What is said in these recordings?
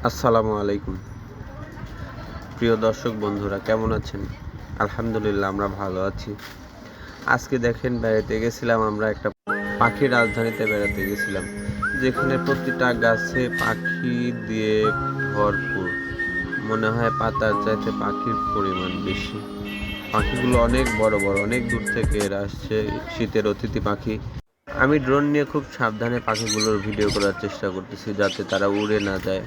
আসসালামু আলাইকুম। প্রিয় দর্শক বন্ধুরা, কেমন আছেন? আলহামদুলিল্লাহ, আমরা ভালো আছি। আজকে দেখেন, বেড়াতে গেছিলাম আমরা একটা পাখির রাজধানীতে বেড়াতে গেছিলাম, যেখানে প্রতিটা গাছে পাখি দিয়ে ভরপুর। মনে হয় পাতার চাইতে পাখির পরিমাণ বেশি। পাখিগুলো অনেক বড় বড়, অনেক দূর থেকে এরা আসছে, শীতের অতিথি পাখি। আমি ড্রোন নিয়ে খুব সাবধানে পাখিগুলোর ভিডিও করার চেষ্টা করতেছি, যাতে তারা উড়ে না যায়।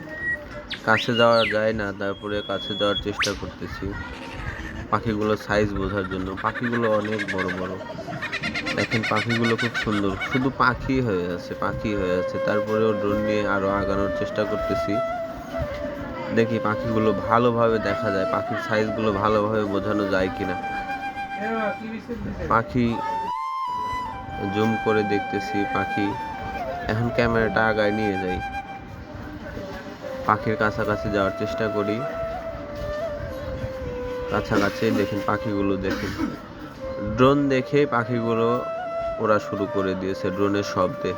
কাছে যাওয়া যায় না, তারপরে কাছে যাওয়ার চেষ্টা করতেছি পাখিগুলোর সাইজ বোঝার জন্য। পাখিগুলো অনেক বড় বড়। দেখেন, পাখিগুলো খুব সুন্দর, শুধু পাখি হয়ে আছে, পাখি হয়ে আছে। তারপরেও ড্রোন নিয়ে আরো আগানোর চেষ্টা করতেছি, দেখি পাখিগুলো ভালোভাবে দেখা যায়, পাখির সাইজগুলো ভালোভাবে বোঝানো যায় কিনা। পাখি জুম করে দেখতেছি পাখি। এখন ক্যামেরাটা আগায় নিয়ে যাই, পাখির কাছাকাছি যাওয়ার চেষ্টা করি। কাছাকাছি দেখেন পাখিগুলো, দেখেন ড্রোন দেখে পাখিগুলো ওরা শুরু করে দিয়েছে। ড্রোনের শব্দে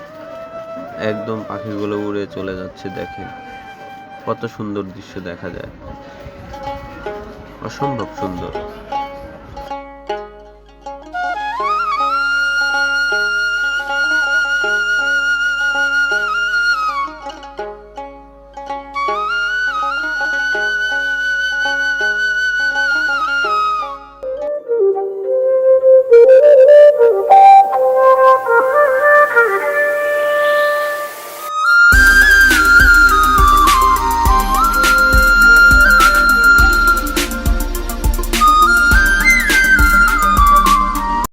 একদম পাখিগুলো উড়ে চলে যাচ্ছে। দেখেন কত সুন্দর দৃশ্য দেখা যায়, অসম্ভব সুন্দর।